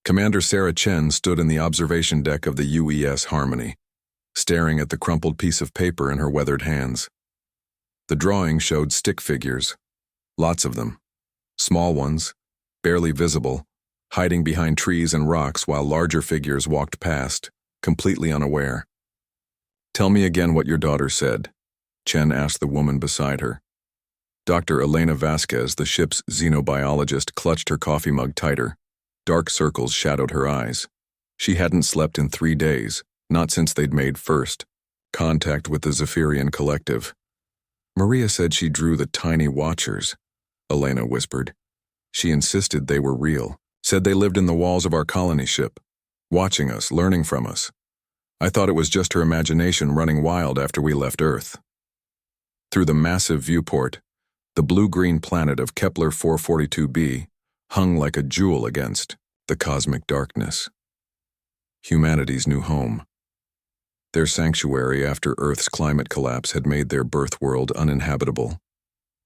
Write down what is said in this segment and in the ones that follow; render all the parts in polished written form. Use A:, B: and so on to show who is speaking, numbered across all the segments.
A: Commander Sarah Chen stood in the observation deck of the UES Harmony, staring at the crumpled piece of paper in her weathered hands. The drawing showed stick figures, lots of them, small ones, barely visible, hiding behind trees and rocks while larger figures walked past, completely unaware. "Tell me again what your daughter said," Chen asked the woman beside her. Dr. Elena Vasquez, the ship's xenobiologist, clutched her coffee mug tighter. Dark circles shadowed her eyes. She hadn't slept in 3 days, not since they'd made first contact with the Zephyrian collective. "Maria said she drew the tiny watchers," Elena whispered. "She insisted they were real, said they lived in the walls of our colony ship, watching us, learning from us. I thought it was just her imagination running wild after we left Earth." Through the massive viewport, the blue-green planet of Kepler 442b hung like a jewel against the cosmic darkness. Humanity's new home. Their sanctuary after Earth's climate collapse had made their birth world uninhabitable,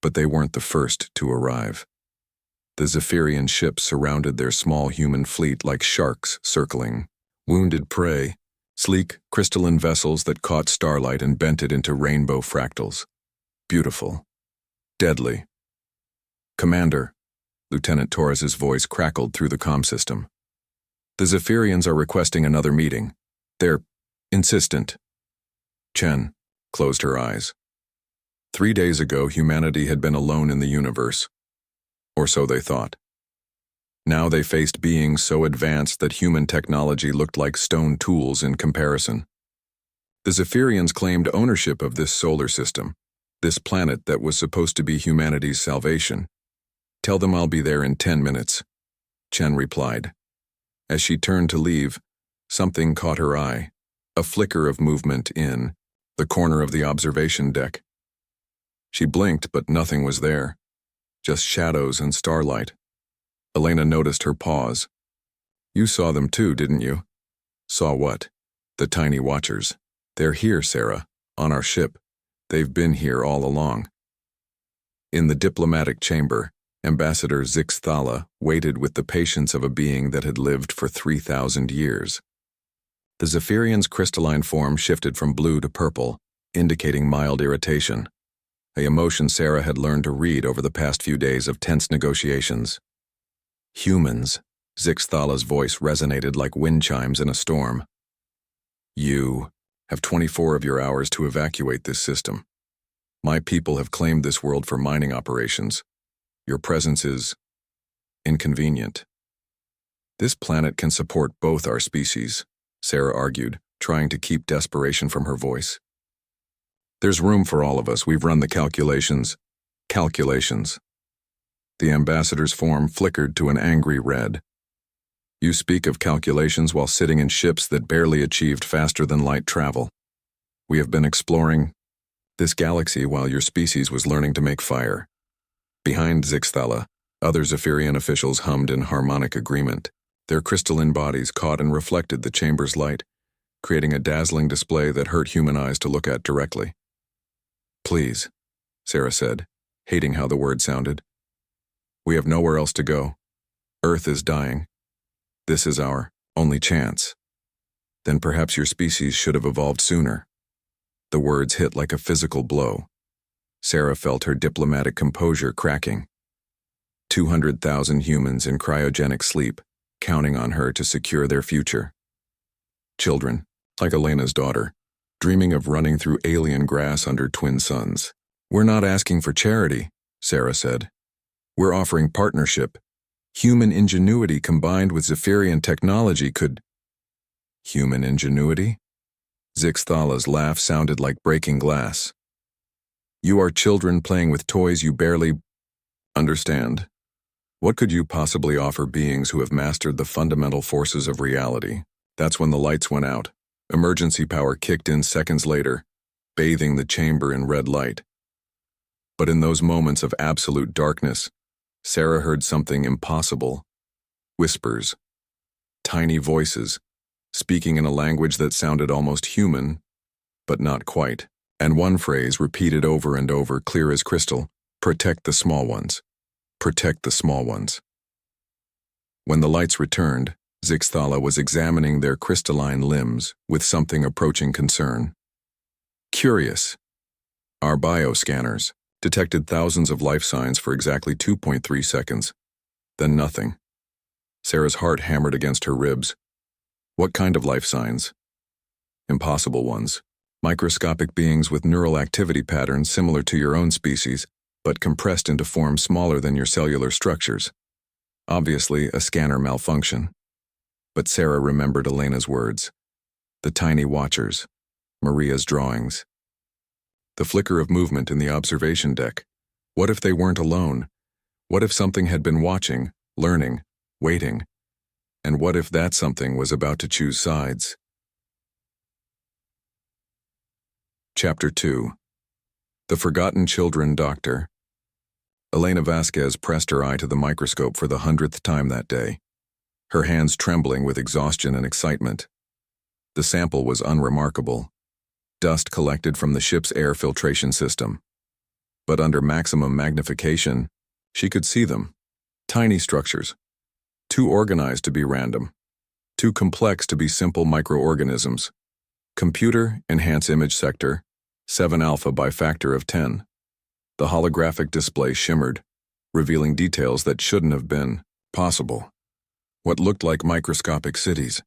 A: but they weren't the first to arrive. The Zephyrian ships surrounded their small human fleet like sharks circling wounded prey, sleek, crystalline vessels that caught starlight and bent it into rainbow fractals. Beautiful. Deadly. "Commander," Lieutenant Torres's voice crackled through the comm system. "The Zephyrians are requesting another meeting. They're insistent." Chen closed her eyes. 3 days ago, humanity had been alone in the universe. Or so they thought. Now they faced beings so advanced that human technology looked like stone tools in comparison. The Zephyrians claimed ownership of this solar system, this planet that was supposed to be humanity's salvation. "Tell them I'll be there in 10 minutes, Chen replied. As she turned to leave, something caught her eye, a flicker of movement in the corner of the observation deck. She blinked, but nothing was there, just shadows and starlight. Elena noticed her pause. "You saw them too, didn't you?" "Saw what?" "The tiny watchers. They're here, Sarah, on our ship. They've been here all along." In the diplomatic chamber, Ambassador Zixthala waited with the patience of a being that had lived for 3,000 years. The Zephyrian's crystalline form shifted from blue to purple, indicating mild irritation, an emotion Sarah had learned to read over the past few days of tense negotiations. "Humans," Zixthala's voice resonated like wind chimes in a storm. "You have 24 of your hours to evacuate this system. My people have claimed this world for mining operations. Your presence is inconvenient." "This planet can support both our species," Sarah argued, trying to keep desperation from her voice. "There's room for all of us. We've run the calculations." "Calculations." The ambassador's form flickered to an angry red. "You speak of calculations while sitting in ships that barely achieved faster-than-light travel. We have been exploring this galaxy while your species was learning to make fire." Behind Zixthala, other Zephyrian officials hummed in harmonic agreement. Their crystalline bodies caught and reflected the chamber's light, creating a dazzling display that hurt human eyes to look at directly. "Please," Sarah said, hating how the word sounded. "We have nowhere else to go. Earth is dying. This is our only chance. Then perhaps your species should have evolved sooner." The words hit like a physical blow. Sarah felt her diplomatic composure cracking. 200,000 humans in cryogenic sleep, counting on her to secure their future. Children, like Elena's daughter, dreaming of running through alien grass under twin suns. "We're not asking for charity," Sarah said. "We're offering partnership. Human ingenuity combined with Zephyrian technology could—" "Human ingenuity?" Zixthala's laugh sounded like breaking glass. "You are children playing with toys you barely understand. What could you possibly offer beings who have mastered the fundamental forces of reality?" That's when the lights went out. Emergency power kicked in seconds later, bathing the chamber in red light. But in those moments of absolute darkness, Sarah heard something impossible. Whispers. Tiny voices, speaking in a language that sounded almost human, but not quite. And one phrase repeated over and over, clear as crystal: "Protect the small ones. Protect the small ones." When the lights returned, Zixthala was examining their crystalline limbs with something approaching concern. Curious. Our bioscanners detected thousands of life signs for exactly 2.3 seconds. Then nothing. Sarah's heart hammered against her ribs. What kind of life signs? Impossible ones. Microscopic beings with neural activity patterns similar to your own species, but compressed into forms smaller than your cellular structures. Obviously, a scanner malfunction. But Sarah remembered Elena's words. The tiny watchers. Maria's drawings. The flicker of movement in the observation deck. What if they weren't alone? What if something had been watching, learning, waiting? And what if that something was about to choose sides? Chapter 2. The Forgotten Children Doctor. Elena Vasquez pressed her eye to the microscope for the 100th time that day, her hands trembling with exhaustion and excitement. The sample was unremarkable. Dust collected from the ship's air filtration system. But under maximum magnification, she could see them. Tiny structures. Too organized to be random. Too complex to be simple microorganisms. Computer, enhance image sector, 7 alpha by factor of 10. The holographic display shimmered, revealing details that shouldn't have been possible. What looked like microscopic cities,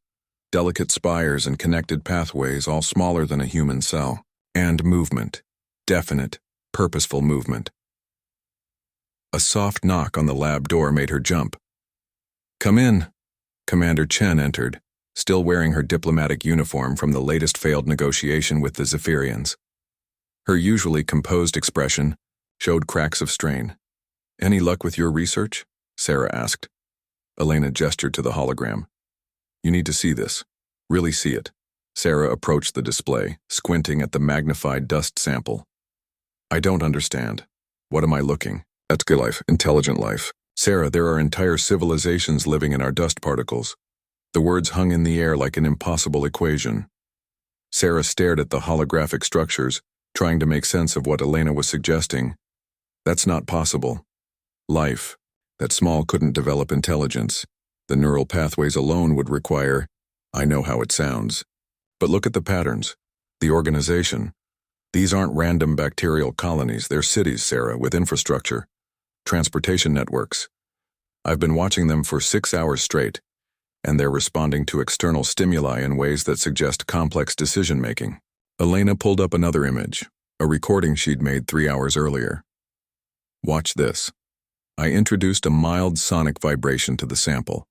A: delicate spires and connected pathways all smaller than a human cell. And movement. Definite, purposeful movement. A soft knock on the lab door made her jump. Come in. Commander Chen entered, still wearing her diplomatic uniform from the latest failed negotiation with the Zephyrians. Her usually composed expression showed cracks of strain. Any luck with your research? Sarah asked. Elena gestured to the hologram. You need to see this. Really see it. Sarah approached the display, squinting at the magnified dust sample. I don't understand. What am I looking? At life, intelligent life. Sarah, there are entire civilizations living in our dust particles. The words hung in the air like an impossible equation. Sarah stared at the holographic structures, trying to make sense of what Elena was suggesting. That's not possible. Life, that small, couldn't develop intelligence. The neural pathways alone would require, I know how it sounds. But look at the patterns, the organization. These aren't random bacterial colonies, they're cities, Sarah, with infrastructure, transportation networks. I've been watching them for 6 hours straight, and they're responding to external stimuli in ways that suggest complex decision-making. Elena pulled up another image, a recording she'd made 3 hours earlier. Watch this. I introduced a mild sonic vibration to the sample.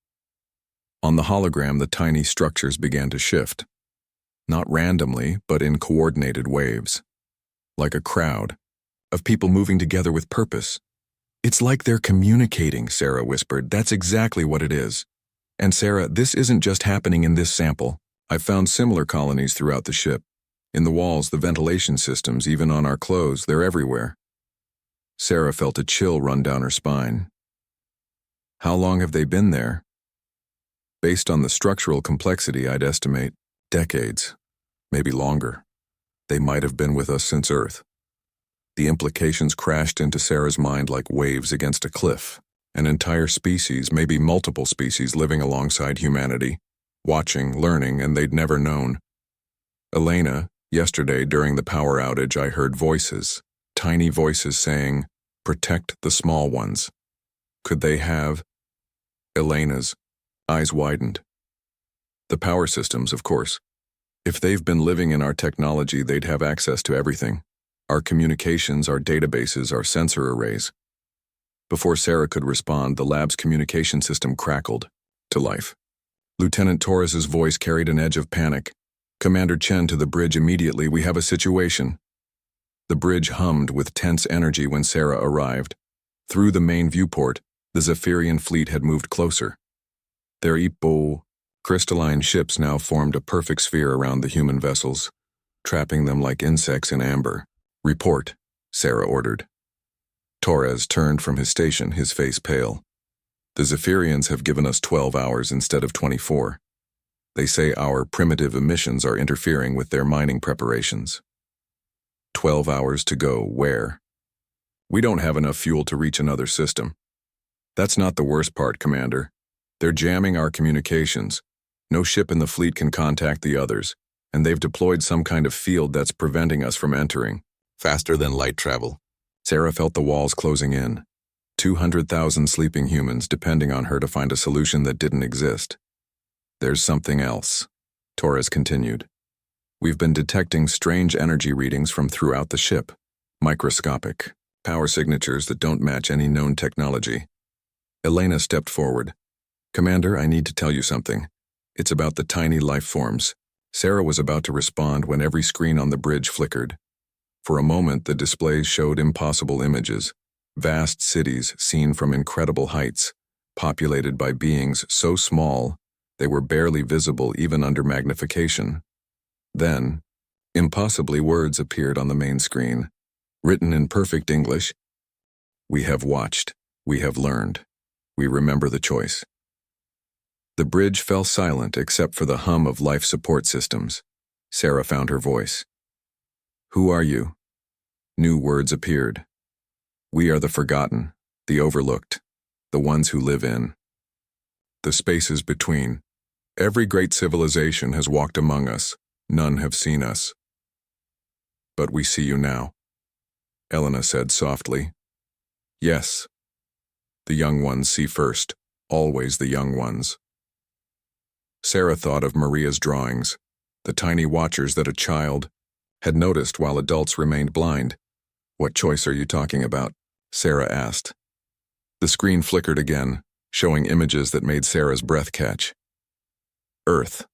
A: On the hologram, the tiny structures began to shift. Not randomly, but in coordinated waves. Like a crowd of people moving together with purpose. It's like they're communicating, Sarah whispered. That's exactly what it is. And Sarah, this isn't just happening in this sample. I've found similar colonies throughout the ship. In the walls, the ventilation systems, even on our clothes, they're everywhere. Sarah felt a chill run down her spine. How long have they been there? Based on the structural complexity, I'd estimate decades, maybe longer. They might have been with us since Earth. The implications crashed into Sarah's mind like waves against a cliff. An entire species, maybe multiple species, living alongside humanity, watching, learning, and they'd never known. Elena, yesterday during the power outage, I heard voices, tiny voices saying, protect the small ones. Could they have? Elena's eyes widened. The power systems, of course. If they've been living in our technology, they'd have access to everything. Our communications, our databases, our sensor arrays. Before Sarah could respond, the lab's communication system crackled to life. Lieutenant Torres's voice carried an edge of panic. Commander Chen to the bridge immediately, we have a situation. The bridge hummed with tense energy when Sarah arrived. Through the main viewport, the Zephyrian fleet had moved closer. Their crystalline ships now formed a perfect sphere around the human vessels, trapping them like insects in amber. Report, Sarah ordered. Torres turned from his station, his face pale. The Zephyrians have given us 12 hours instead of 24. They say our primitive emissions are interfering with their mining preparations. 12 hours to go where? We don't have enough fuel to reach another system. That's not the worst part, Commander. They're jamming our communications. No ship in the fleet can contact the others, and they've deployed some kind of field that's preventing us from entering. Faster than light travel. Sarah felt the walls closing in. 200,000 sleeping humans depending on her to find a solution that didn't exist. There's something else, Torres continued. We've been detecting strange energy readings from throughout the ship. Microscopic. Power signatures that don't match any known technology. Elena stepped forward. Commander, I need to tell you something. It's about the tiny life forms. Sarah was about to respond when every screen on the bridge flickered. For a moment, the displays showed impossible images. Vast cities seen from incredible heights, populated by beings so small they were barely visible even under magnification. Then, impossibly, words appeared on the main screen, written in perfect English. We have watched. We have learned. We remember the choice. The bridge fell silent except for the hum of life support systems. Sarah found her voice. Who are you? New words appeared. We are the forgotten, the overlooked, the ones who live in the spaces between. Every great civilization has walked among us. None have seen us. But we see you now, Elena said softly. Yes. The young ones see first, always the young ones. Sarah thought of Maria's drawings, the tiny watchers that a child had noticed while adults remained blind. What choice are you talking about? Sarah asked. The screen flickered again, showing images that made Sarah's breath catch. Earth.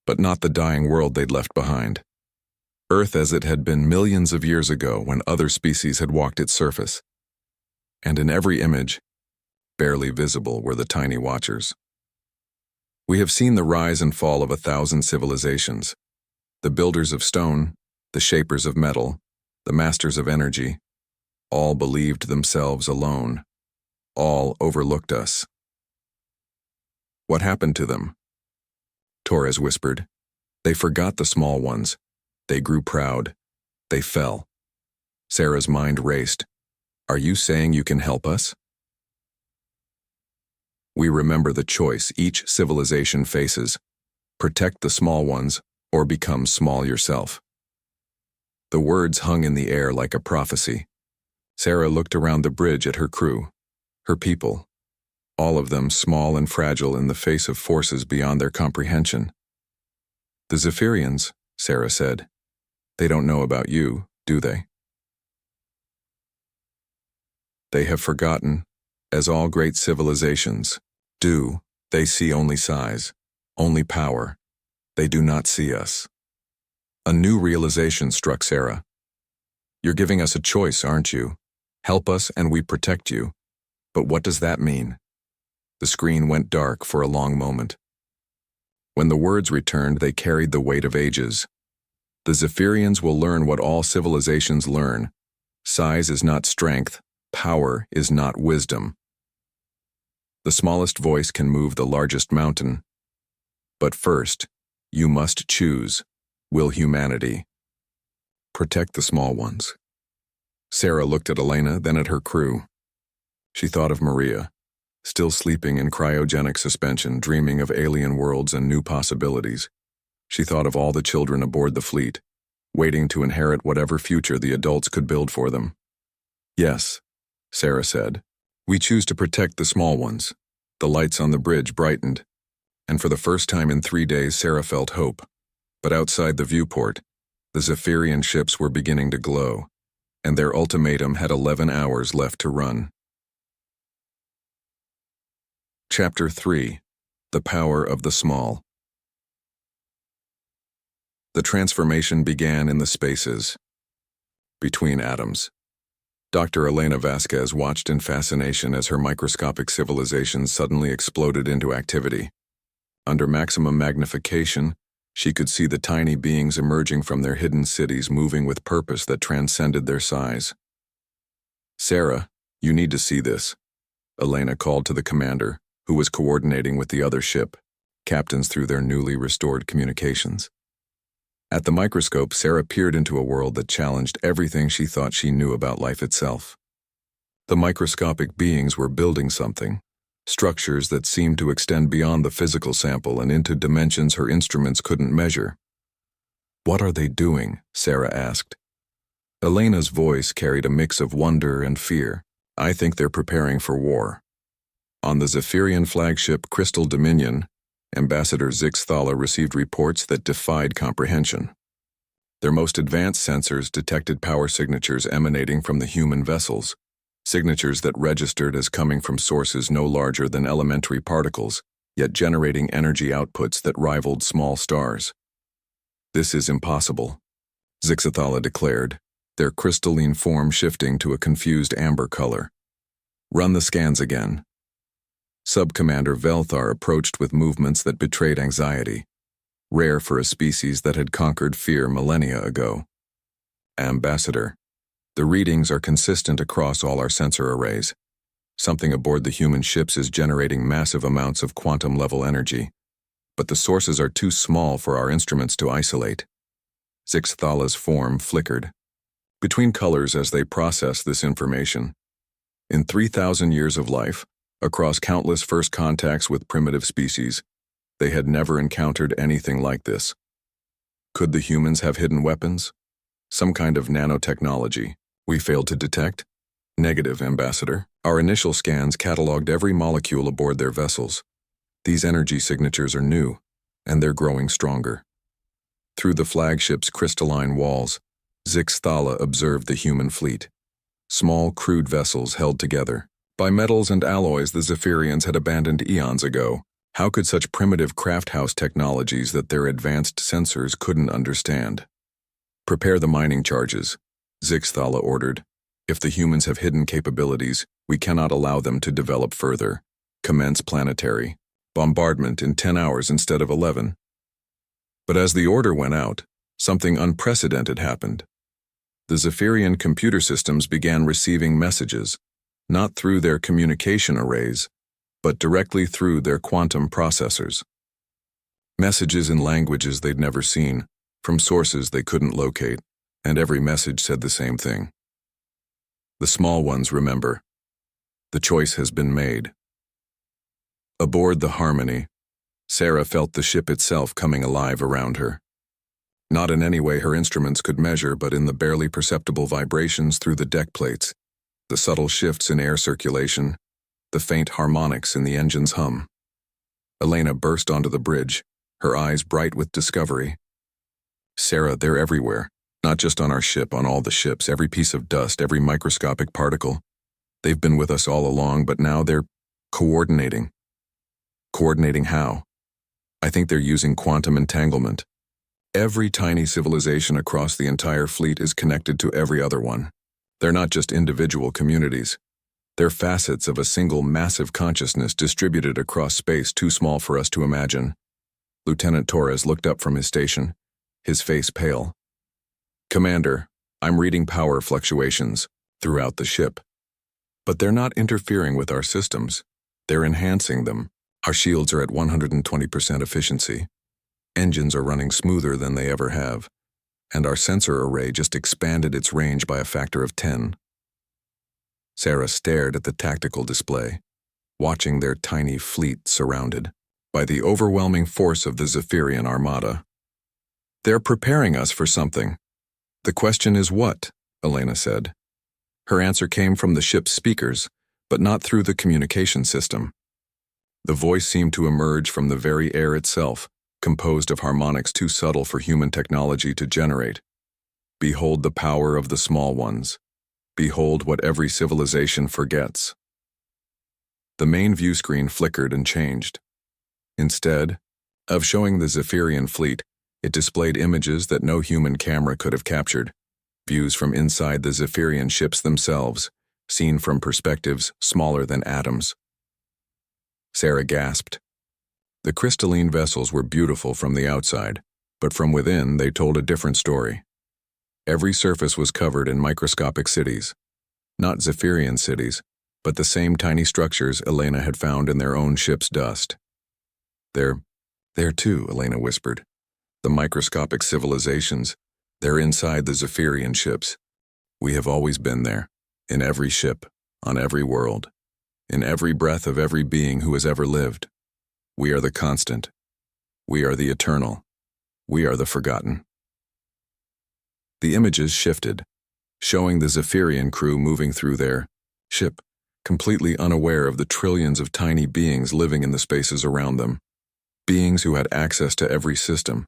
A: But not the dying world they'd left behind. Earth as it had been millions of years ago when other species had walked its surface. And in every image, barely visible, were the tiny watchers. We have seen the rise and fall of 1,000 civilizations. The builders of stone, the shapers of metal, the masters of energy, all believed themselves alone. All overlooked us. What happened to them? Torres whispered. They forgot the small ones. They grew proud. They fell. Sarah's mind raced. Are you saying you can help us? We remember the choice each civilization faces. Protect the small ones, or become small yourself. The words hung in the air like a prophecy. Sarah looked around the bridge at her crew, her people, all of them small and fragile in the face of forces beyond their comprehension. The Zephyrians, Sarah said. They don't know about you, do they? They have forgotten, as all great civilizations do. They see only size, only power. They do not see us. A new realization struck Sarah. You're giving us a choice, aren't you? Help us and we protect you. But what does that mean? The screen went dark for a long moment. When the words returned, they carried the weight of ages. The Zephyrians will learn what all civilizations learn. Size is not strength. Power is not wisdom. The smallest voice can move the largest mountain. But first, you must choose. Will humanity protect the small ones? Sarah looked at Elena, then at her crew. She thought of Maria, still sleeping in cryogenic suspension, dreaming of alien worlds and new possibilities. She thought of all the children aboard the fleet, waiting to inherit whatever future the adults could build for them. Yes, Sarah said. We choose to protect the small ones. The lights on the bridge brightened, and for the first time in 3 days Sarah felt hope. But outside the viewport, the Zephyrian ships were beginning to glow, and their ultimatum had 11 hours left to run. Chapter 3. The Power of the Small. The transformation began in the spaces between atoms. Dr. Elena Vasquez watched in fascination as her microscopic civilization suddenly exploded into activity. Under maximum magnification, she could see the tiny beings emerging from their hidden cities moving with purpose that transcended their size. Sarah, you need to see this, Elena called to the commander, who was coordinating with the other ship, captains through their newly restored communications. At the microscope, Sarah peered into a world that challenged everything she thought she knew about life itself. The microscopic beings were building something, structures that seemed to extend beyond the physical sample and into dimensions her instruments couldn't measure. "What are they doing?" Sarah asked. Elena's voice carried a mix of wonder and fear. "I think they're preparing for war." On the Zephyrian flagship Crystal Dominion, Ambassador Zix Thala received reports that defied comprehension. Their most advanced sensors detected power signatures emanating from the human vessels, signatures that registered as coming from sources no larger than elementary particles, yet generating energy outputs that rivaled small stars. "This is impossible," Zixathala declared, their crystalline form shifting to a confused amber color. "Run the scans again." Sub-Commander Velthar approached with movements that betrayed anxiety, rare for a species that had conquered fear millennia ago. "Ambassador, the readings are consistent across all our sensor arrays. Something aboard the human ships is generating massive amounts of quantum-level energy, but the sources are too small for our instruments to isolate." Zix Thala's form flickered between colors as they processed this information. In 3,000 years of life, across countless first contacts with primitive species, they had never encountered anything like this. Could the humans have hidden weapons? Some kind of nanotechnology we failed to detect? "Negative, Ambassador. Our initial scans cataloged every molecule aboard their vessels. These energy signatures are new, and they're growing stronger." Through the flagship's crystalline walls, Zix Thala observed the human fleet. Small, crude vessels held together by metals and alloys the Zephyrians had abandoned eons ago. How could such primitive craft house technologies that their advanced sensors couldn't understand? "Prepare the mining charges," Zix Thala ordered. "If the humans have hidden capabilities, we cannot allow them to develop further. Commence planetary bombardment in 10 hours instead of 11. But as the order went out, something unprecedented happened. The Zephyrian computer systems began receiving messages, not through their communication arrays, but directly through their quantum processors. Messages in languages they'd never seen, from sources they couldn't locate, and every message said the same thing. "The small ones remember. The choice has been made." Aboard the Harmony, Sarah felt the ship itself coming alive around her. Not in any way her instruments could measure, but in the barely perceptible vibrations through the deck plates, the subtle shifts in air circulation, the faint harmonics in the engine's hum. Elena burst onto the bridge, her eyes bright with discovery. "Sarah, they're everywhere. Not just on our ship, on all the ships, every piece of dust, every microscopic particle. They've been with us all along, but now they're coordinating." "Coordinating how?" "I think they're using quantum entanglement. Every tiny civilization across the entire fleet is connected to every other one. They're not just individual communities. They're facets of a single massive consciousness distributed across space too small for us to imagine." Lieutenant Torres looked up from his station, his face pale. "Commander, I'm reading power fluctuations throughout the ship. But they're not interfering with our systems. They're enhancing them. Our shields are at 120% efficiency. Engines are running smoother than they ever have, and our sensor array just expanded its range by a factor of 10. Sarah stared at the tactical display, watching their tiny fleet surrounded by the overwhelming force of the Zephyrian armada. "They're preparing us for something. The question is what?" Elena said. Her answer came from the ship's speakers, but not through the communication system. The voice seemed to emerge from the very air itself, composed of harmonics too subtle for human technology to generate. "Behold the power of the small ones. Behold what every civilization forgets." The main view screen flickered and changed. Instead of showing the Zephyrian fleet, it displayed images that no human camera could have captured, views from inside the Zephyrian ships themselves, seen from perspectives smaller than atoms. Sarah gasped. The crystalline vessels were beautiful from the outside, but from within they told a different story. Every surface was covered in microscopic cities. Not Zephyrian cities, but the same tiny structures Elena had found in their own ship's dust. "They're there too," Elena whispered. "The microscopic civilizations, they're inside the Zephyrian ships. We have always been there, in every ship, on every world. in every breath of every being who has ever lived. We are the constant. We are the eternal. We are the forgotten. The images shifted, showing the Zephyrian crew moving through their ship, completely unaware of the trillions of tiny beings living in the spaces around them. Beings who had access to every system,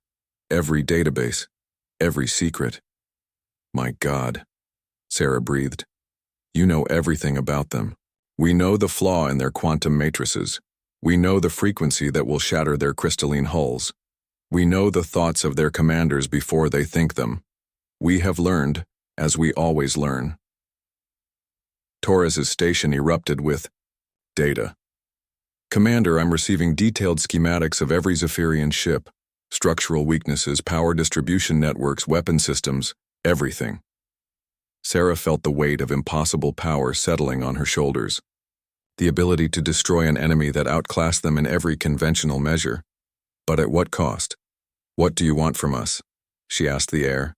A: every database, every secret. My God, Sarah breathed. You know everything about them. We know the flaw in their quantum matrices. We know the frequency that will shatter their crystalline hulls. We know the thoughts of their commanders before they think them. We have learned, as we always learn. Torres's station erupted with data. Commander, I'm receiving detailed schematics of every Zephyrian ship, structural weaknesses, power distribution networks, weapon systems, everything. Sarah felt the weight of impossible power settling on her shoulders. The ability to destroy an enemy that outclassed them in every conventional measure. But at what cost? What do you want from us? She asked the air.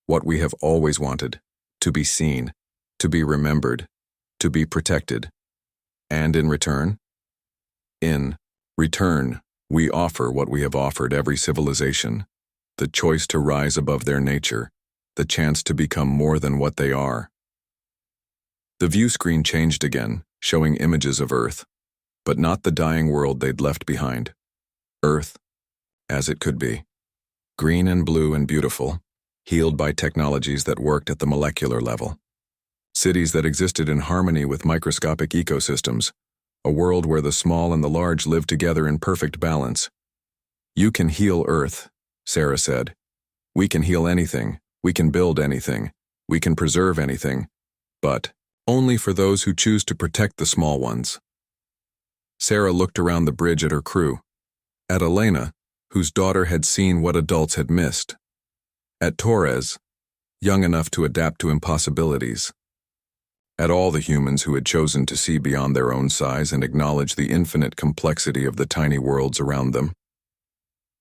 A: What we have always wanted, to be seen, to be remembered, to be protected. And in return? In return, we offer what we have offered every civilization, the choice to rise above their nature, the chance to become more than what they are. The view screen changed again, showing images of Earth, but not the dying world they'd left behind. Earth, as it could be. Green and blue and beautiful, healed by technologies that worked at the molecular level. Cities that existed in harmony with microscopic ecosystems, a world where the small and the large lived together in perfect balance. You can heal Earth, Sarah said. We can heal anything, we can build anything, we can preserve anything, but only for those who choose to protect the small ones. Sarah looked around the bridge at her crew, at Elena, whose daughter had seen what adults had missed, at Torres, young enough to adapt to impossibilities, at all the humans who had chosen to see beyond their own size and acknowledge the infinite complexity of the tiny worlds around them.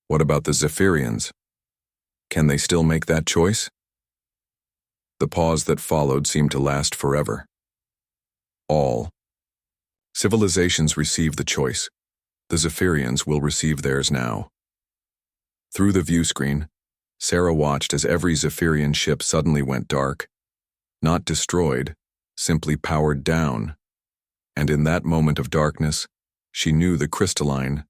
A: What about the Zephyrians? Can they still make that choice? The pause that followed seemed to last forever. All civilizations receive the choice. The Zephyrians will receive theirs now. Through the view screen, Sarah watched as every Zephyrian ship suddenly went dark. Not destroyed, simply powered down. And in that moment of darkness, she knew the crystalline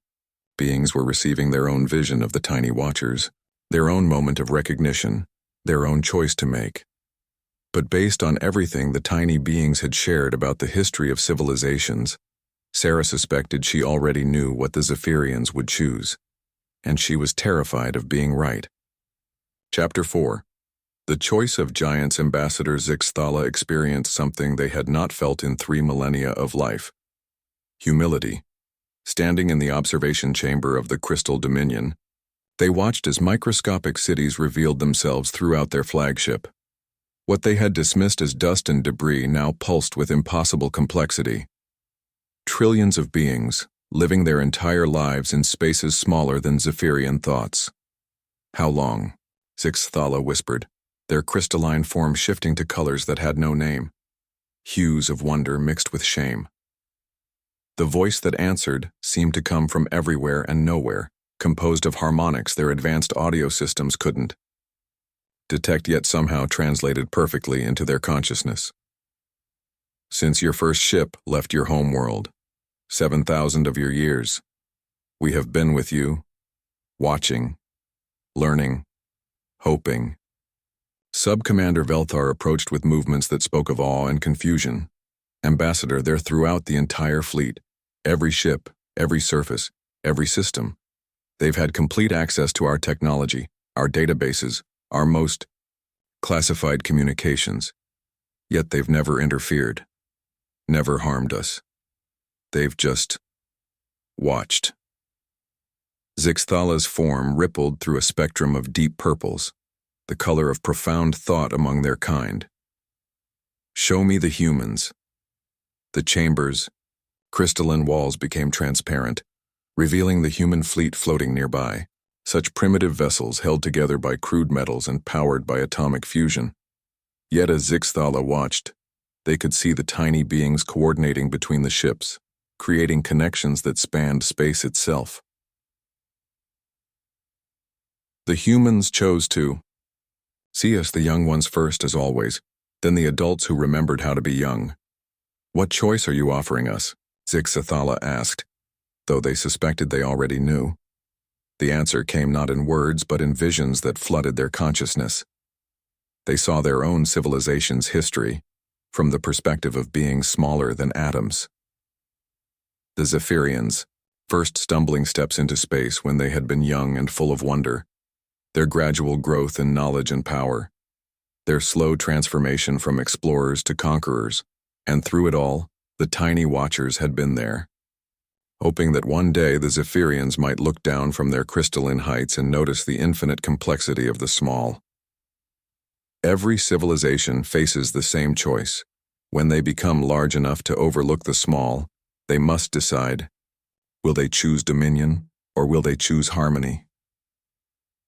A: beings were receiving their own vision of the tiny watchers, their own moment of recognition, their own choice to make. But based on everything the tiny beings had shared about the history of civilizations, Sarah suspected she already knew what the Zephyrians would choose, and she was terrified of being right. Chapter 4. The choice of giants. Ambassador Zixthala experienced something they had not felt in 3 millennia of life. Humility. Standing in the observation chamber of the Crystal Dominion, they watched as microscopic cities revealed themselves throughout their flagship. What they had dismissed as dust and debris now pulsed with impossible complexity. Trillions of beings, living their entire lives in spaces smaller than Zephyrian thoughts. How long? Zixthala whispered, their crystalline form shifting to colors that had no name. Hues of wonder mixed with shame. The voice that answered seemed to come from everywhere and nowhere, composed of harmonics their advanced audio systems couldn't detect, yet somehow translated perfectly into their consciousness. Since your first ship left your home world, 7,000 of your years, we have been with you, watching, learning, hoping. Sub-Commander Velthar approached with movements that spoke of awe and confusion. Ambassador, they're throughout the entire fleet, every ship, every surface, every system. They've had complete access to our technology, our databases, our most classified communications. Yet they've never interfered, never harmed us. They've just watched. Zixthala's form rippled through a spectrum of deep purples, the color of profound thought among their kind. Show me the humans. The chamber's crystalline walls became transparent, revealing the human fleet floating nearby, such primitive vessels held together by crude metals and powered by atomic fusion. Yet as Zixthala watched, They could see the tiny beings coordinating between the ships, creating connections that spanned space itself. The humans chose to see us, the young ones, first as always, then the adults who remembered how to be young. "What choice are you offering us?" Zixathala asked, though they suspected they already knew. The answer came not in words but in visions that flooded their consciousness. They saw their own civilization's history from the perspective of beings smaller than atoms. The Zephyrians, first stumbling steps into space when they had been young and full of wonder, their gradual growth in knowledge and power, their slow transformation from explorers to conquerors, and through it all, the tiny watchers had been there, hoping that one day the Zephyrians might look down from their crystalline heights and notice the infinite complexity of the small. Every civilization faces the same choice. When they become large enough to overlook the small, they must decide, will they choose dominion or will they choose harmony?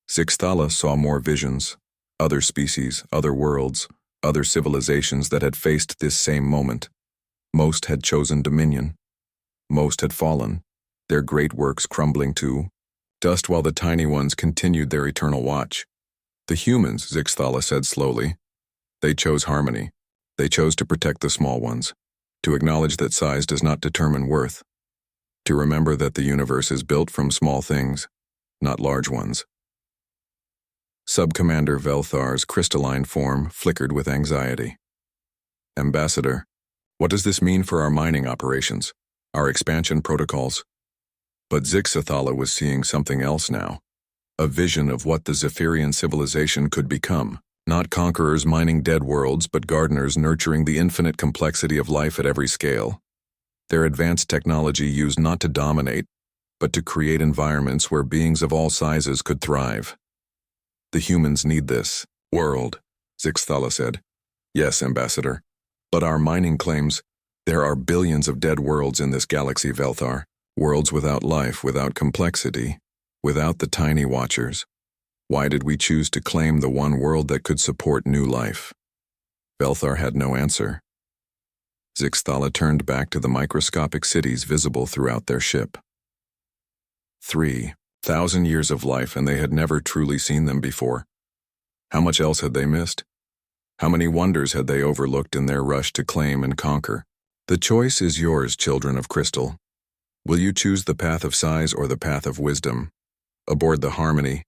A: Zixathala saw more visions, other species, other worlds, other civilizations that had faced this same moment. Most had chosen dominion. Most had fallen, their great works crumbling to dust while the tiny ones continued their eternal watch. The humans, Zixathala said slowly, they chose harmony. They chose to protect the small ones, to acknowledge that size does not determine worth, to remember that the universe is built from small things, not large ones. Sub-Commander Velthar's crystalline form flickered with anxiety. "Ambassador, what does this mean for our mining operations, our expansion protocols?" But Zixathala was seeing something else now. A vision of what the Zephyrian civilization could become. Not conquerors mining dead worlds, but gardeners nurturing the infinite complexity of life at every scale. Their advanced technology used not to dominate, but to create environments where beings of all sizes could thrive. "The humans need this world," Zixathala said. "Yes, Ambassador. But our mining claims there are billions of dead worlds in this galaxy, Velthar. Worlds without life, without complexity, without the tiny watchers. Why did we choose to claim the one world that could support new life?" Velthar had no answer. Zixathala turned back to the microscopic cities visible throughout their ship. 3,000 years of life, and they had never truly seen them before. How much else had they missed? How many wonders had they overlooked in their rush to claim and conquer? "The choice is yours, children of crystal. Will you choose the path of size or the path of wisdom?" Aboard the Harmony,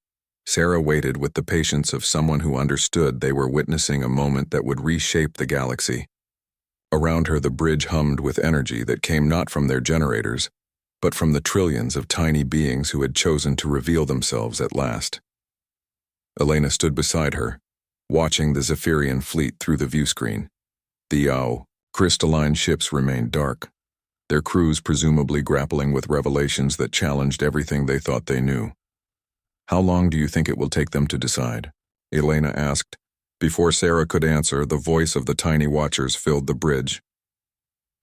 A: Sarah waited with the patience of someone who understood they were witnessing a moment that would reshape the galaxy. Around her, the bridge hummed with energy that came not from their generators, but from the trillions of tiny beings who had chosen to reveal themselves at last. Elena stood beside her, watching the Zephyrian fleet through the viewscreen. The crystalline ships remained dark, their crews presumably grappling with revelations that challenged everything they thought they knew. "How long do you think it will take them to decide?" Elena asked. Before Sarah could answer, the voice of the tiny watchers filled the bridge.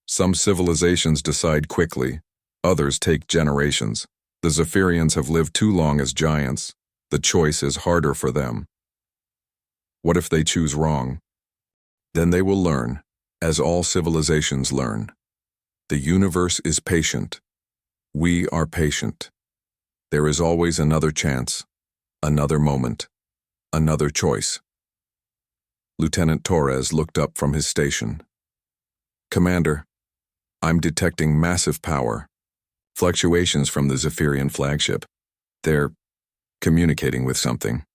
A: "Some civilizations decide quickly, others take generations. The Zephyrians have lived too long as giants. The choice is harder for them. What if they choose wrong? Then they will learn, as all civilizations learn. The universe is patient. We are patient. There is always another chance, another moment, another choice." Lieutenant Torres looked up from his station. "Commander, I'm detecting massive power. Fluctuations from the Zephyrian flagship. They're communicating with something.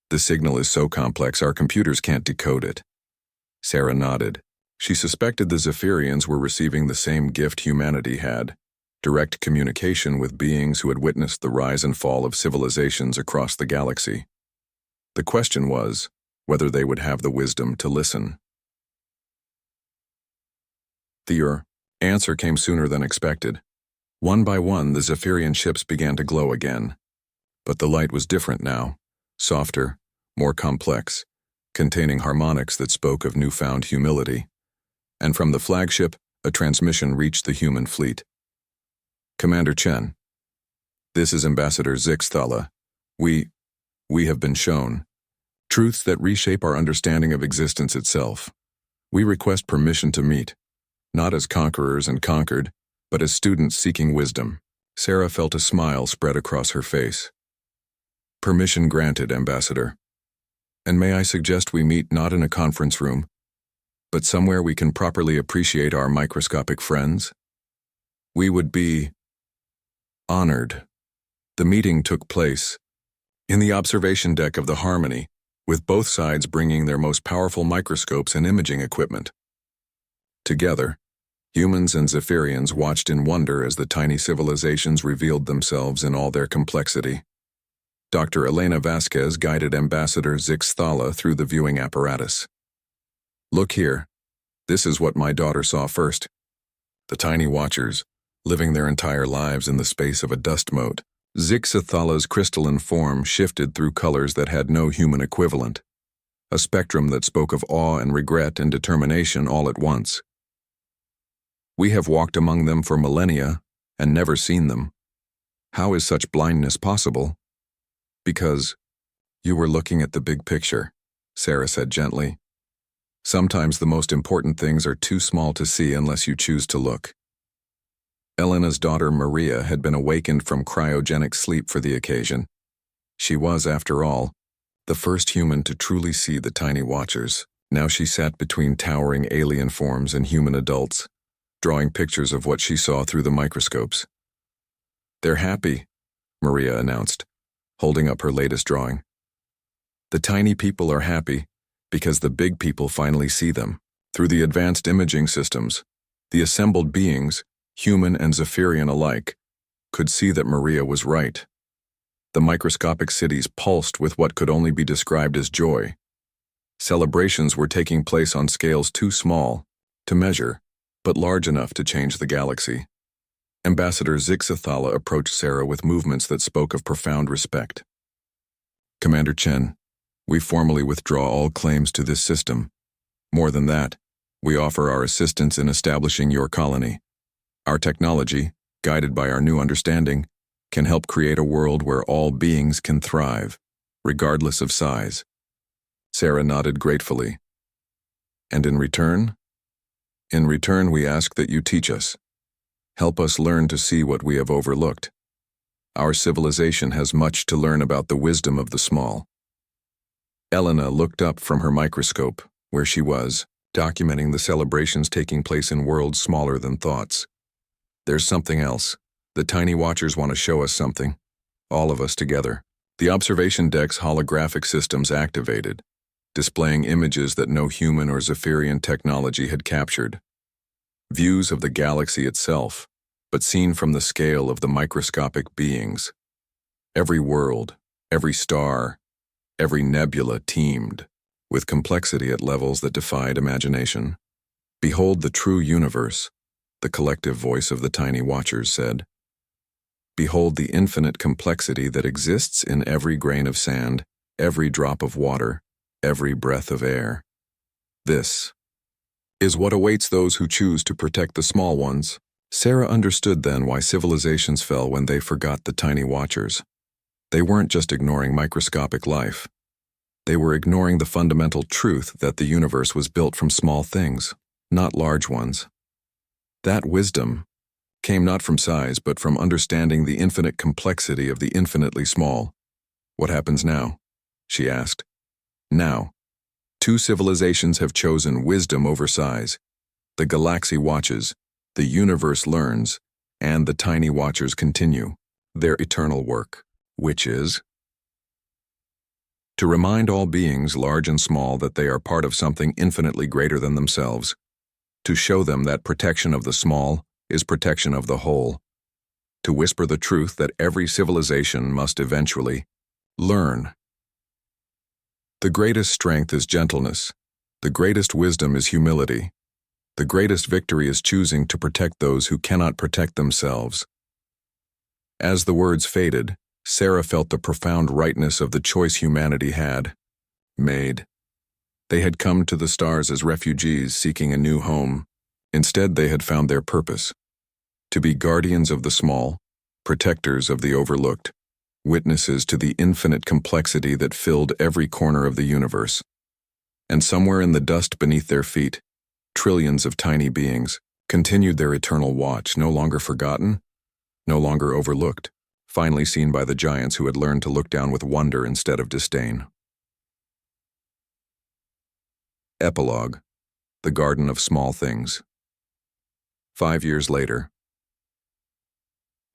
A: The signal is so complex our computers can't decode it." Sarah nodded. She suspected the Zephyrians were receiving the same gift humanity had, direct communication with beings who had witnessed the rise and fall of civilizations across the galaxy. The question was whether they would have the wisdom to listen. The answer came sooner than expected. One by one, the Zephyrian ships began to glow again. But the light was different now, softer, more complex, containing harmonics that spoke of newfound humility. And from the flagship, a transmission reached the human fleet. "Commander Chen, this is Ambassador Zixathala. We have been shown truths that reshape our understanding of existence itself. We request permission to meet, not as conquerors and conquered, but as students seeking wisdom. Sarah felt a smile spread across her face. Permission granted, Ambassador. And may I suggest we meet not in a conference room, but somewhere we can properly appreciate our microscopic friends? We would be honored. The meeting took place in the observation deck of the Harmony, with both sides bringing their most powerful microscopes and imaging equipment. Together, humans and Zephyrians watched in wonder as the tiny civilizations revealed themselves in all their complexity. Dr. Elena Vasquez guided Ambassador Zixthala through the viewing apparatus. Look here. This is what my daughter saw first. The tiny watchers, living their entire lives in the space of a dust mote. Zixthala's crystalline form shifted through colors that had no human equivalent, a spectrum that spoke of awe and regret and determination all at once. We have walked among them for millennia and never seen them. How is such blindness possible? Because you were looking at the big picture, Sarah said gently. Sometimes the most important things are too small to see unless you choose to look. Elena's daughter Maria had been awakened from cryogenic sleep for the occasion. She was, after all, the first human to truly see the tiny watchers. Now she sat between towering alien forms and human adults, drawing pictures of what she saw through the microscopes. They're happy, Maria announced, holding up her latest drawing. The tiny people are happy because the big people finally see them. Through the advanced imaging systems, the assembled beings, human and Zephyrian alike, could see that Maria was right. The microscopic cities pulsed with what could only be described as joy. Celebrations were taking place on scales too small to measure, but large enough to change the galaxy. Ambassador Zixthala approached Sarah with movements that spoke of profound respect. Commander Chen, we formally withdraw all claims to this system. More than that, we offer our assistance in establishing your colony. Our technology, guided by our new understanding, can help create a world where all beings can thrive, regardless of size. Sarah nodded gratefully. And in return? In return, we ask that you teach us. Help us learn to see what we have overlooked. Our civilization has much to learn about the wisdom of the small. Elena looked up from her microscope, where she was, documenting the celebrations taking place in worlds smaller than thoughts. There's something else. The tiny watchers want to show us something. All of us together. The observation deck's holographic systems activated, displaying images that no human or Zephyrian technology had captured. Views of the galaxy itself, but seen from the scale of the microscopic beings. Every world, every star, every nebula teemed, with complexity at levels that defied imagination. Behold the true universe, the collective voice of the tiny watchers said. Behold the infinite complexity that exists in every grain of sand, every drop of water, every breath of air. This is what awaits those who choose to protect the small ones. Sarah understood then why civilizations fell when they forgot the tiny watchers. They weren't just ignoring microscopic life. They were ignoring the fundamental truth that the universe was built from small things, not large ones. That wisdom came not from size, but from understanding the infinite complexity of the infinitely small. What happens now? She asked. Now, two civilizations have chosen wisdom over size. The galaxy watches, the universe learns, and the tiny watchers continue their eternal work, which is to remind all beings, large and small, that they are part of something infinitely greater than themselves, to show them that protection of the small is protection of the whole, to whisper the truth that every civilization must eventually learn. The greatest strength is gentleness. The greatest wisdom is humility. The greatest victory is choosing to protect those who cannot protect themselves. As the words faded, Sarah felt the profound rightness of the choice humanity had made. They had come to the stars as refugees seeking a new home. Instead, they had found their purpose: to be guardians of the small, protectors of the overlooked, witnesses to the infinite complexity that filled every corner of the universe. And somewhere in the dust beneath their feet, trillions of tiny beings, continued their eternal watch, no longer forgotten, no longer overlooked, finally seen by the giants who had learned to look down with wonder instead of disdain. Epilogue: The Garden of Small Things. 5 years later.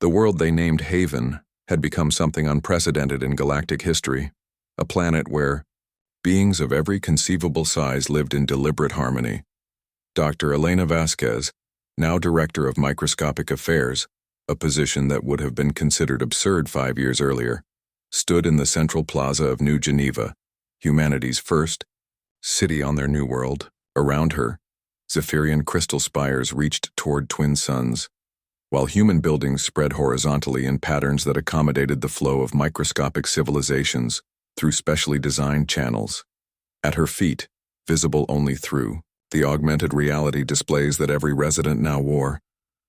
A: The world they named Haven had become something unprecedented in galactic history, a planet where beings of every conceivable size lived in deliberate harmony. Dr. Elena Vasquez, now Director of Microscopic Affairs, a position that would have been considered absurd 5 years earlier, stood in the central plaza of New Geneva, humanity's first city on their new world. Around her, Zephyrian crystal spires reached toward twin suns, while human buildings spread horizontally in patterns that accommodated the flow of microscopic civilizations through specially designed channels. At her feet, visible only through the augmented reality displays that every resident now wore,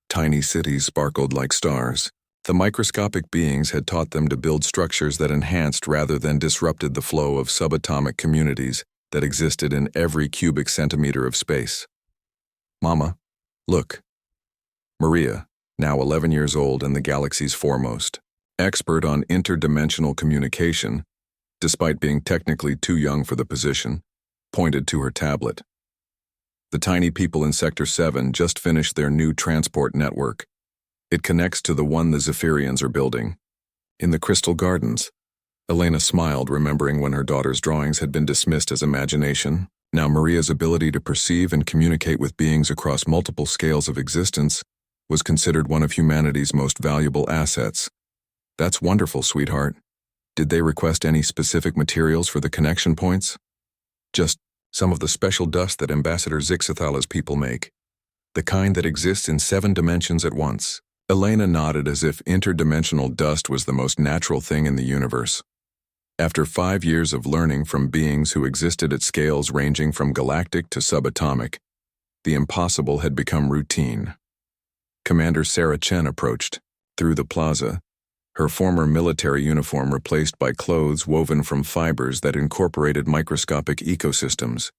A: tiny cities sparkled like stars. The microscopic beings had taught them to build structures that enhanced rather than disrupted the flow of subatomic communities that existed in every cubic centimeter of space. Mama, look. Maria, now 11 years old and the galaxy's foremost expert on interdimensional communication, despite being technically too young for the position, pointed to her tablet. The tiny people in Sector 7 just finished their new transport network. It connects to the one the Zephyrians are building. In the Crystal Gardens, Elena smiled, remembering when her daughter's drawings had been dismissed as imagination. Now Maria's ability to perceive and communicate with beings across multiple scales of existence was considered one of humanity's most valuable assets. That's wonderful, sweetheart. Did they request any specific materials for the connection points? Just some of the special dust that Ambassador Zixithala's people make. The kind that exists in 7 dimensions at once. Elena nodded as if interdimensional dust was the most natural thing in the universe. After 5 years of learning from beings who existed at scales ranging from galactic to subatomic, the impossible had become routine. Commander Sarah Chen approached, through the plaza, her former military uniform replaced by clothes woven from fibers that incorporated microscopic ecosystems.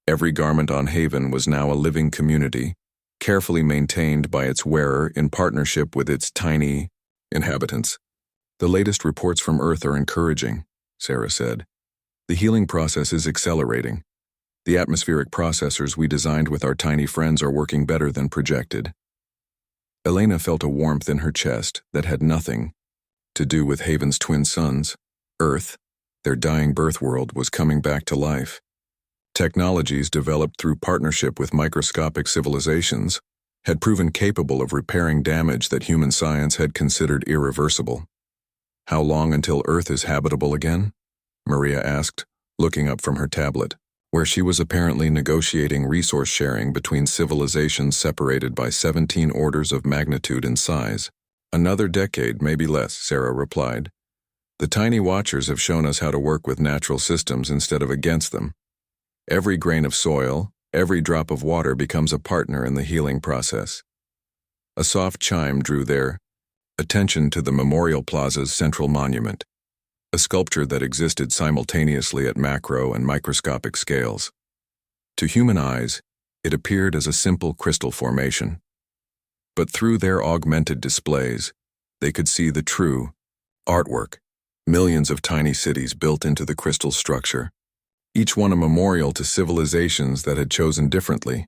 A: Every garment on Haven was now a living community, carefully maintained by its wearer in partnership with its tiny inhabitants. The latest reports from Earth are encouraging, Sarah said. The healing process is accelerating. The atmospheric processors we designed with our tiny friends are working better than projected. Elena felt a warmth in her chest that had nothing to do with Haven's twin suns. Earth, their dying birth world, was coming back to life. Technologies developed through partnership with microscopic civilizations had proven capable of repairing damage that human science had considered irreversible. How long until Earth is habitable again? Maria asked, looking up from her tablet, where she was apparently negotiating resource sharing between civilizations separated by 17 orders of magnitude in size. Another decade, maybe less, Sarah replied. The tiny watchers have shown us how to work with natural systems instead of against them. Every grain of soil, every drop of water becomes a partner in the healing process. A soft chime drew their attention to the Memorial Plaza's central monument, a sculpture that existed simultaneously at macro and microscopic scales. To human eyes, it appeared as a simple crystal formation. But through their augmented displays, they could see the true artwork, millions of tiny cities built into the crystal structure, each one a memorial to civilizations that had chosen differently.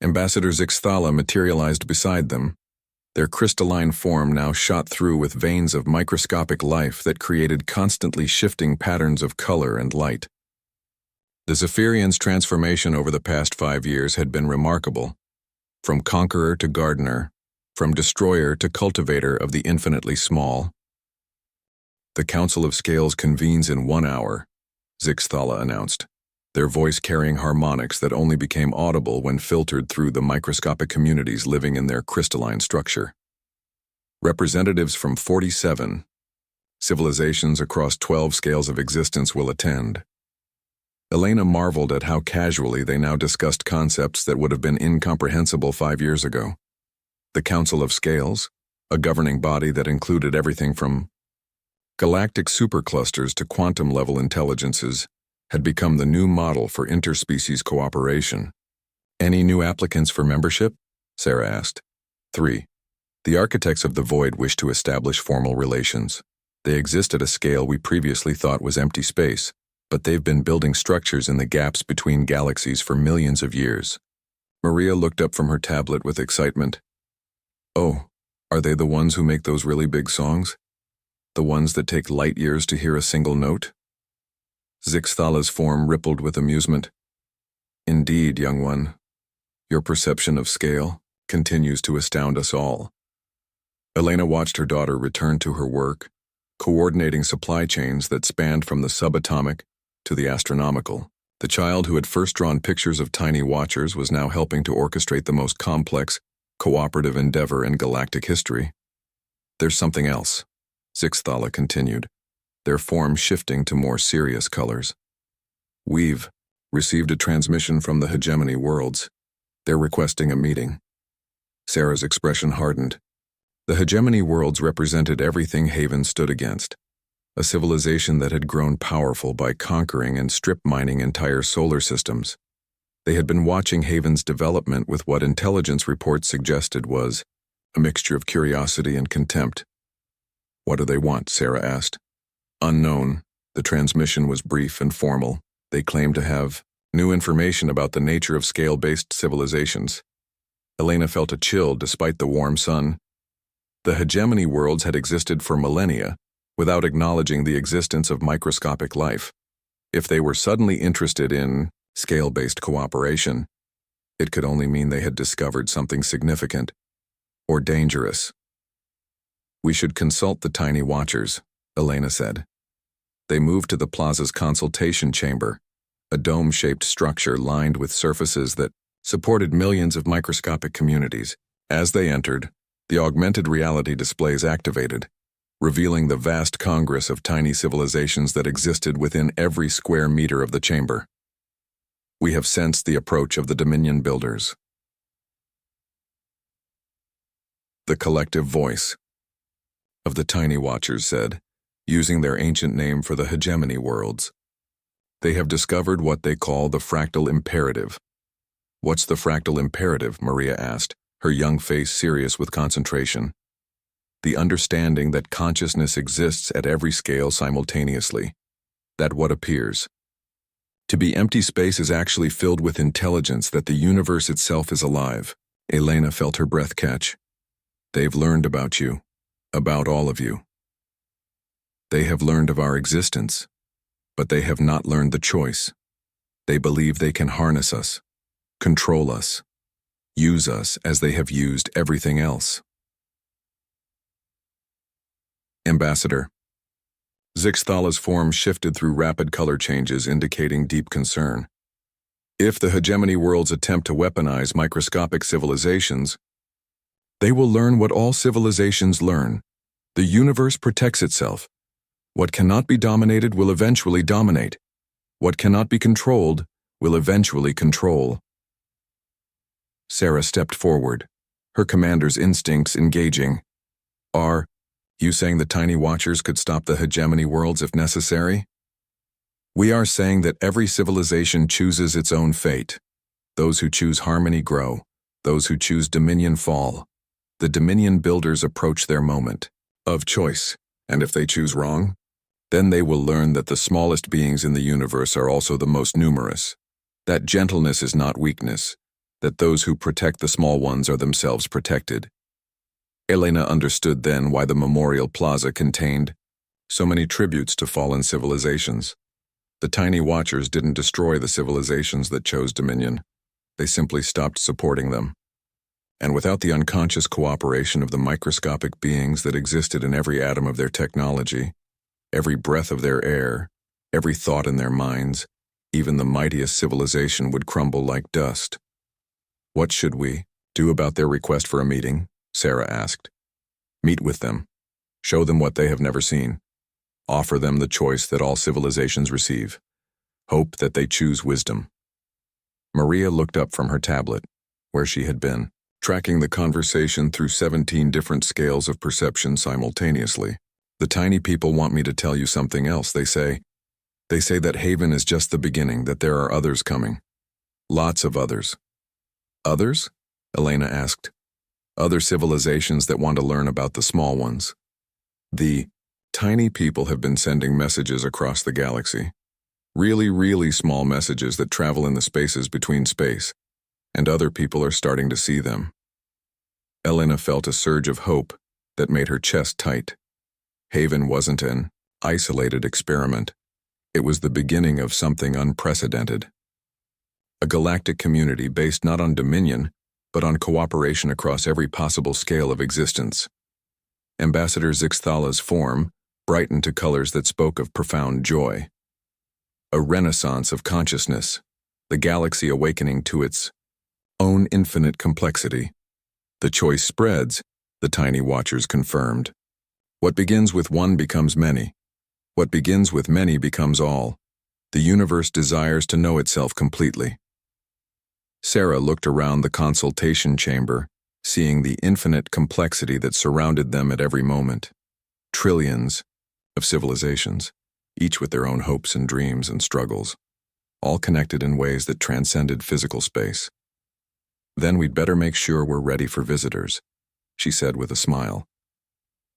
A: Ambassador Zixthala materialized beside them, their crystalline form now shot through with veins of microscopic life that created constantly shifting patterns of color and light. The Zephyrians' transformation over the past 5 years had been remarkable. From conqueror to gardener, from destroyer to cultivator of the infinitely small. The Council of Scales convenes in 1 hour, Zixthala announced, their voice carrying harmonics that only became audible when filtered through the microscopic communities living in their crystalline structure. Representatives from 47 civilizations across 12 scales of existence will attend. Elena marveled at how casually they now discussed concepts that would have been incomprehensible 5 years ago. The Council of Scales, a governing body that included everything from galactic superclusters to quantum-level intelligences, had become the new model for interspecies cooperation. Any new applicants for membership? Sarah asked. 3. The architects of the void wish to establish formal relations. They exist at a scale we previously thought was empty space, but they've been building structures in the gaps between galaxies for millions of years. Maria looked up from her tablet with excitement. Oh, are they the ones who make those really big songs? The ones that take light years to hear a single note? Zixthala's form rippled with amusement. Indeed, young one. Your perception of scale continues to astound us all. Elena watched her daughter return to her work, coordinating supply chains that spanned from the subatomic to the astronomical. The child who had first drawn pictures of tiny watchers was now helping to orchestrate the most complex, cooperative endeavor in galactic history. There's something else, Zixthala continued, their form shifting to more serious colors. We've received a transmission from the hegemony worlds. They're requesting a meeting. Sarah's expression hardened. The hegemony worlds represented everything Haven stood against. A civilization that had grown powerful by conquering and strip mining entire solar systems. They had been watching Haven's development with what intelligence reports suggested was a mixture of curiosity and contempt. What do they want? Sarah asked. Unknown. The transmission was brief and formal. They claimed to have new information about the nature of scale-based civilizations. Elena felt a chill despite the warm sun. The hegemony worlds had existed for millennia without acknowledging the existence of microscopic life. If they were suddenly interested in scale-based cooperation, it could only mean they had discovered something significant or dangerous. We should consult the tiny watchers, Elena said. They moved to the plaza's consultation chamber, a dome-shaped structure lined with surfaces that supported millions of microscopic communities. As they entered, the augmented reality displays activated, revealing the vast congress of tiny civilizations that existed within every square meter of the chamber. We have sensed the approach of the Dominion builders. The collective voice of the tiny watchers said, using their ancient name for the hegemony worlds. They have discovered what they call the fractal imperative. What's the fractal imperative? Maria asked, her young face serious with concentration. The understanding that consciousness exists at every scale simultaneously. That what appears to be empty space is actually filled with intelligence, that the universe itself is alive. Elena felt her breath catch. They've learned about you, about all of you. They have learned of our existence, but they have not learned the choice. They believe they can harness us, control us, use us as they have used everything else. Ambassador. Zixthala's form shifted through rapid color changes, indicating deep concern. If the hegemony worlds attempt to weaponize microscopic civilizations, they will learn what all civilizations learn. The universe protects itself. What cannot be dominated will eventually dominate. What cannot be controlled will eventually control. Sarah stepped forward, her commander's instincts engaging. Are you saying the tiny watchers could stop the hegemony worlds if necessary? We are saying that every civilization chooses its own fate. Those who choose harmony grow. Those who choose dominion fall. The dominion builders approach their moment of choice, and if they choose wrong, then they will learn that the smallest beings in the universe are also the most numerous. That gentleness is not weakness. That those who protect the small ones are themselves protected. Elena understood then why the Memorial Plaza contained so many tributes to fallen civilizations. The tiny watchers didn't destroy the civilizations that chose dominion. They simply stopped supporting them. And without the unconscious cooperation of the microscopic beings that existed in every atom of their technology, every breath of their air, every thought in their minds, even the mightiest civilization would crumble like dust. What should we do about their request for a meeting? Sarah asked. Meet with them. Show them what they have never seen. Offer them the choice that all civilizations receive. Hope that they choose wisdom. Maria looked up from her tablet, where she had been, tracking the conversation through 17 different scales of perception simultaneously. The tiny people want me to tell you something else, they say. They say that Haven is just the beginning, that there are others coming. Lots of others. Others? Elena asked. Other civilizations that want to learn about the small ones. The tiny people have been sending messages across the galaxy. Really, really small messages that travel in the spaces between space, and other people are starting to see them. Elena felt a surge of hope that made her chest tight. Haven wasn't an isolated experiment. It was the beginning of something unprecedented. A galactic community based not on dominion, but on cooperation across every possible scale of existence. Ambassador Zixthala's form brightened to colors that spoke of profound joy. A renaissance of consciousness, the galaxy awakening to its own infinite complexity. The choice spreads, the tiny watchers confirmed. What begins with one becomes many. What begins with many becomes all. The universe desires to know itself completely. Sarah looked around the consultation chamber, seeing the infinite complexity that surrounded them at every moment. Trillions of civilizations, each with their own hopes and dreams and struggles, all connected in ways that transcended physical space. Then we'd better make sure we're ready for visitors, she said with a smile.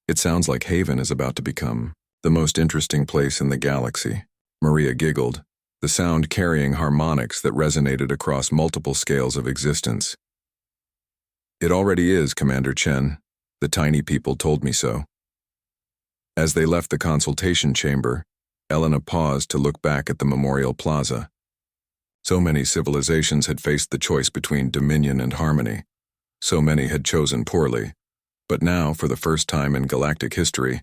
A: It sounds like Haven is about to become the most interesting place in the galaxy. Maria giggled, the sound carrying harmonics that resonated across multiple scales of existence. It already is, Commander Chen. The tiny people told me so. As they left the consultation chamber, Elena paused to look back at the Memorial Plaza. So many civilizations had faced the choice between dominion and harmony. So many had chosen poorly. But now, for the first time in galactic history,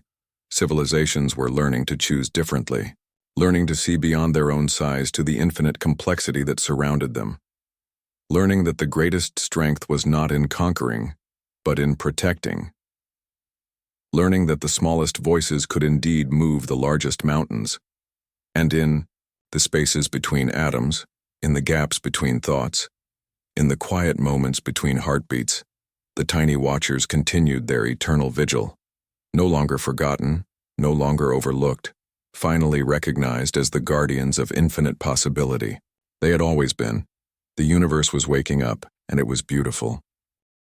A: civilizations were learning to choose differently, learning to see beyond their own size to the infinite complexity that surrounded them, learning that the greatest strength was not in conquering, but in protecting, learning that the smallest voices could indeed move the largest mountains, and in the spaces between atoms, in the gaps between thoughts, in the quiet moments between heartbeats, the tiny watchers continued their eternal vigil, no longer forgotten, no longer overlooked, finally recognized as the guardians of infinite possibility. They had always been. The universe was waking up, and it was beautiful.